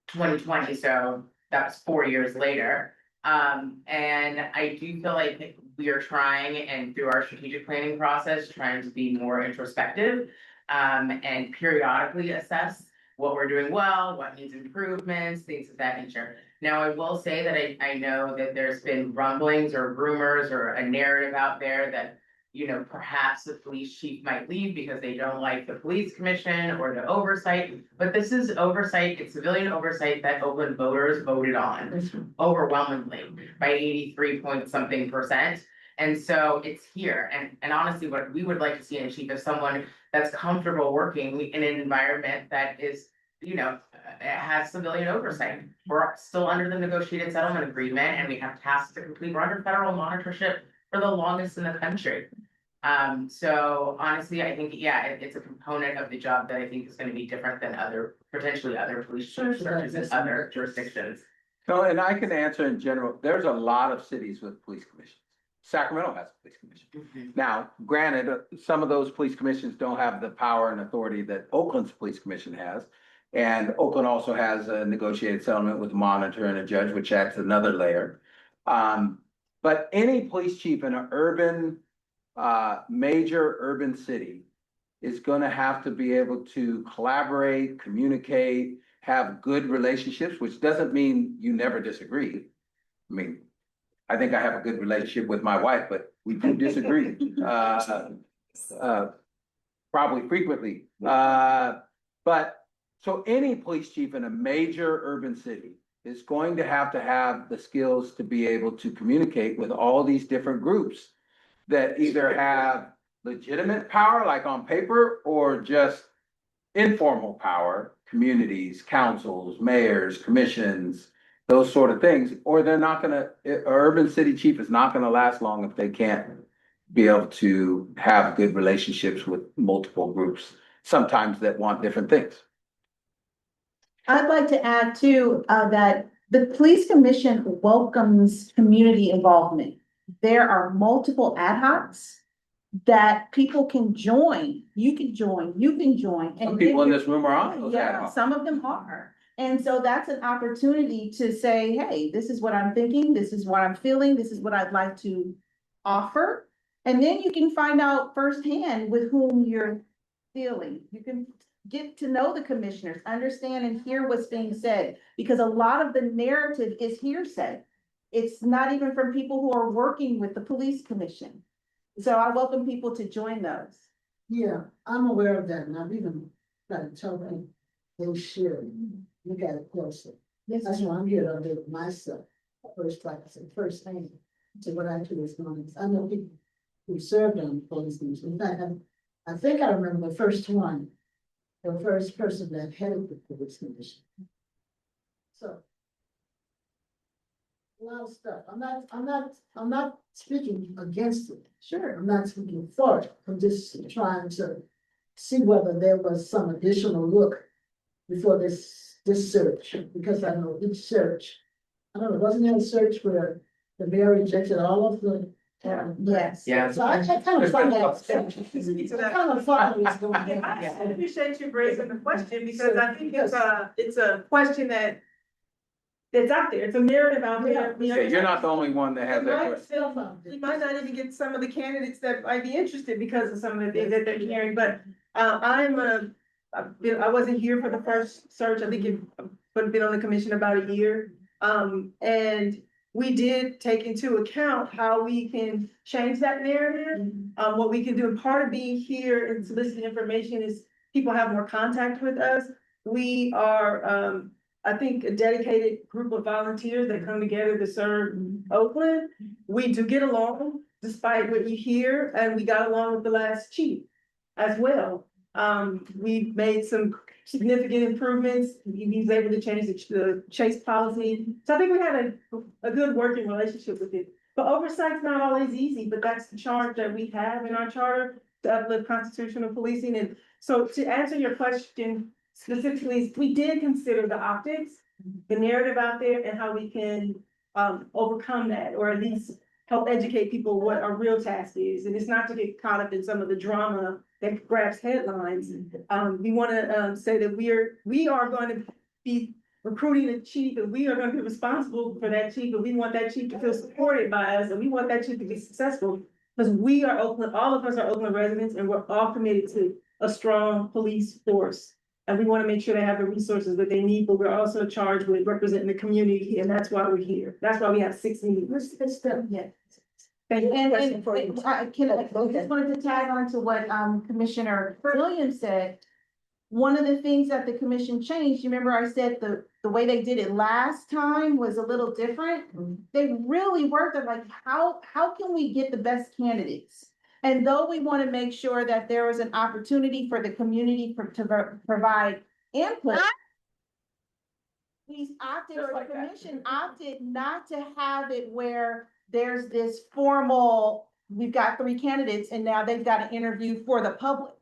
2020, so that was 4 years later. And I do feel like we are trying, and through our strategic planning process, trying to be more introspective, and periodically assess what we're doing well, what needs improvements, things of that nature. Now, I will say that I know that there's been rumblings or rumors or a narrative out there that, you know, perhaps the police chief might leave because they don't like the police commission or the oversight, but this is oversight, it's civilian oversight that Oakland voters voted on overwhelmingly by 83 point something %. And so it's here. And honestly, what we would like to see in a chief is someone that's comfortable working in an environment that is, you know, has civilian oversight. We're still under the negotiated settlement agreement and we have tasks to complete. We're under federal monitorship for the longest in the country. So honestly, I think, yeah, it's a component of the job that I think is going to be different than potentially other police chief searches in other jurisdictions. No, and I can answer in general, there's a lot of cities with police commissions. Sacramento has a police commission. Now, granted, some of those police commissions don't have the power and authority that Oakland's police commission has. And Oakland also has a negotiated settlement with a monitor and a judge, which adds another layer. But any police chief in an urban, major urban city is going to have to be able to collaborate, communicate, have good relationships, which doesn't mean you never disagree. I mean, I think I have a good relationship with my wife, but we do disagree, probably frequently. But so any police chief in a major urban city is going to have the skills to be able to communicate with all these different groups that either have legitimate power, like on paper, or just informal power communities, councils, mayors, commissions, those sort of things, or they're not gonna, an urban city chief is not gonna last long if they can't be able to have good relationships with multiple groups, sometimes that want different things. I'd like to add too, that the police commission welcomes community involvement. There are multiple ad hocs that people can join. You can join, you can join. Some and people in if this room are on those ad Yeah, hocs. some of them are. And so that's an opportunity to say, hey, this is what I'm thinking, this is what I'm feeling, this is what I'd like to offer. And then you can find out firsthand with whom you're dealing. You can get to know the commissioners, understand and hear what's being said, because a lot of the narrative is hearsay. It's not even from people who are working with the police commission. So I welcome people to join those. Yeah, I'm aware of that, and I've even tried to tell them they should look at it closer. That's why I'm here to do it myself, first, like I said, first hand to what actually is going on. I know people who served on police commission. In fact, I think I remember the first one, the first person that headed the police commission. So. A lot of stuff. I'm not speaking against it. Sure. I'm not speaking for it. I'm just trying to see whether there was some additional look before this search, because I know each search, I don't know, wasn't there a search where the mayor rejected all of the? Yes. Yeah. So I kind of find that, I kind of follow what's going on. I appreciate you raising the question, because I think it's a question that's out there. It's a narrative out there. Yeah, you're not the only one that has that question. We might not even get some of the candidates that might be interested because of some of the things that they're hearing, but I wasn't here for the first search. I think I've been on the commission about a year. And we did take into account how we can change that narrative. What we can do, and part of being here and soliciting information is people have more contact with us. We are, I think, a dedicated group of volunteers that come together to serve Oakland. We do get along despite what you hear, and we got along with the last chief as well. We've made some significant improvements. He was able to change the chase policy. So I think we had a good working relationship with it. But oversight's not always easy, but that's the charge that we have in our charter to uplift constitutional policing. And so to answer your question specifically, we did consider the optics, the narrative out there, and how we can overcome that, or at least help educate people what our real task is. And it's not to get caught up in some of the drama that grabs headlines. We want to say that we are going to be recruiting a chief, and we are going to be responsible for that chief, and we want that chief to feel supported by us, and we want that chief to be successful, because we are Oakland, all of us are Oakland residents, and we're all committed to a strong police force. And we want to make sure they have the resources that they need, but we're also charged with representing the community, and that's why we're here. That's why we have 6 meetings. Yeah. Thank you. And Question for you. I just wanted to tag on to what Commissioner Williams said. One of the things that the commission changed, you remember I said the way they did it last time was a little different. They really worked on like, how can we get the best candidates? And though we want to make sure that there was an opportunity for the community to provide input, we opted, or the commission opted not to have it where there's this formal, we've got 3 candidates and now they've got an interview for the public.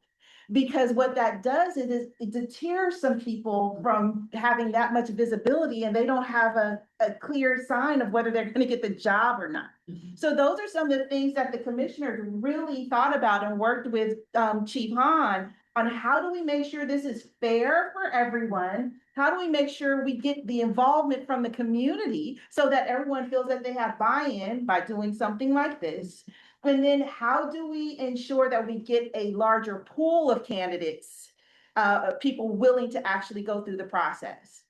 Because what that does is it deters some people from having that much visibility, and they don't have a clear sign of whether they're gonna get the job or not. So those are some of the things that the commissioners really thought about and worked with Chief Hahn on how do we make sure this is fair for everyone? How do we make sure we get the involvement from the community so that everyone feels that they have buy-in by doing something like this? And then how do we ensure that we get a larger pool of candidates, people willing to actually go through the process?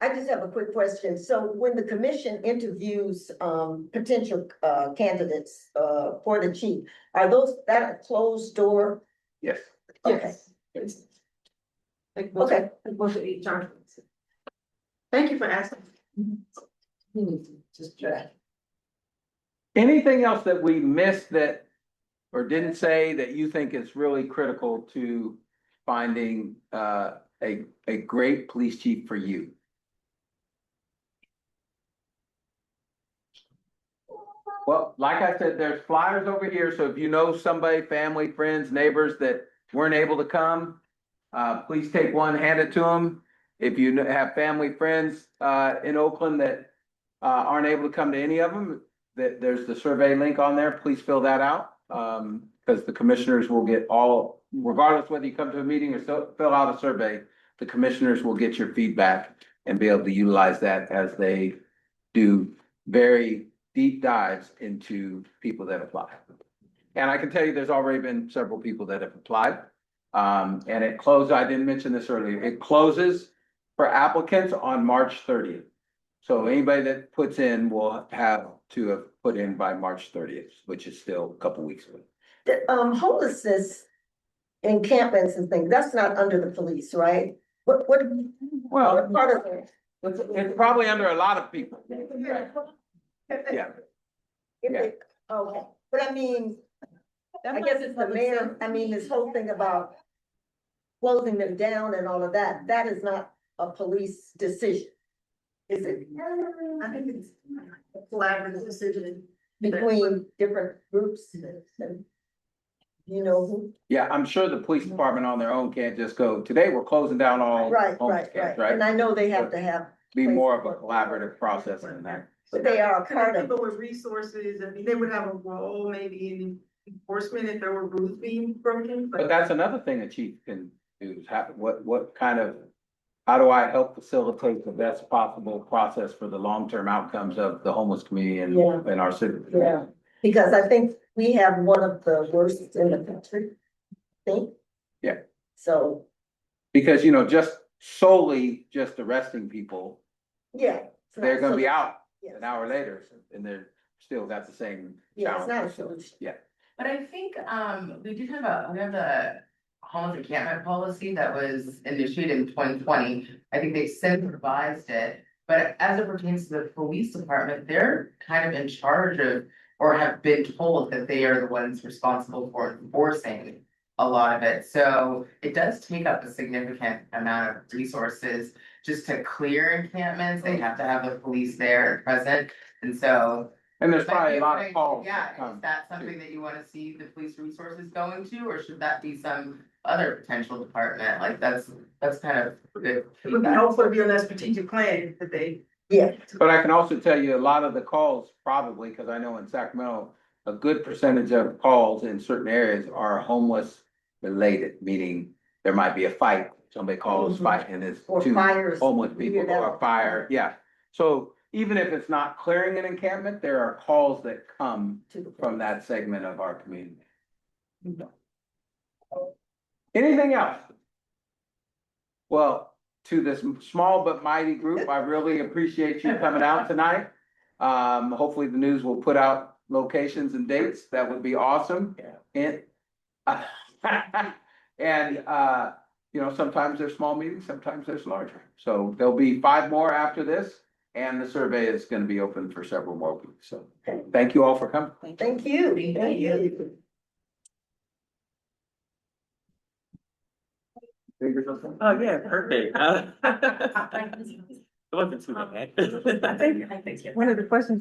I just have a quick question. So when the commission interviews potential candidates for the chief, are those that a closed door? Yes. Okay. Okay. Thank you for asking. Just try. Anything else that we missed that, or didn't say that you think is really critical to finding a great police chief for you. Well, like I said, there's flyers over here, so if you know somebody, family, friends, neighbors that weren't able to come, please take one, hand it to them. If you have family, friends, in Oakland that, aren't able to come to any of them, there's the survey link on there, please fill that out. Because the commissioners will get all, regardless whether you come to a meeting or fill out a survey, the commissioners will get your feedback and be able to utilize that as they do very deep dives into people that apply. And I can tell you, there's already been several people that have applied. And it closed, I didn't mention this earlier, it closes for applicants on March 30th. So anybody that puts in will have to have put in by March 30th, which is still a couple weeks away. The, homelessness encampments and things, that's not under the police, right? What Well, part of it? it's probably under a lot of people. Yeah. Okay, but I mean, I guess it's the mayor, I mean, this whole thing about closing them down and all of that, that is not a police decision. Is it? I think it's a collaborative decision. Between different groups and, you know, who? Yeah, I'm sure the police department on their own can't just go, today we're closing down all. Right, homeless right, camps, right. And I know they have to have, Be more of a collaborative process than that. but they are a part of People it. with resources, I mean, they would have a role maybe in enforcement if there were rules being broken, But but. that's another thing a chief can do, is have, what kind of, how do I help facilitate the best possible process for the long-term outcomes of the homeless community Yeah. in our city? Yeah, because I think we have one of the worst in the country. I think. Yeah. So, Because, just solely just arresting people, yeah. it's not they're gonna so- be out Yes. an hour later, and they're still got the same Yeah, it's not a challenge. solution. Yeah. But I think, we have the homeless encampment policy that was initiated in 2020. I think they've since revised it, but as it pertains to the police department, they're kind of in charge of, or have been told that they are the ones responsible for enforcing a lot of it. So it does take up a significant amount of resources just to clear encampments. They have to have the police there and present, and so. And there's Might probably be a lot good of calls. idea. that Yeah, come, is that something too. that you wanna see the police resources going to, or should that be some other potential department? Like, that's kind of good. It would be feedback. helpful to be on that strategic plan that they. Yeah, But I can also tell you a lot of the calls, probably, because I know in Sacramento, a good percentage of calls in certain areas are homeless related, meaning there might be a fight, somebody calls Mhm. fight and it's or two fires. homeless You hear people that or all a fire, yeah. So even if it's not clearing an encampment, there are calls that come to the- from that segment of our community. Anything else? Well, to this small but mighty group, I really appreciate you coming out tonight. Hopefully the news will put out locations and dates. That would be awesome. And, and, sometimes there's small meetings, sometimes there's larger. So there'll be 5 more after this, and the survey is gonna be open for several more weeks. So thank you all for coming. Thank you. Thank you. Oh, yeah, perfect. It wasn't too bad. One of the questions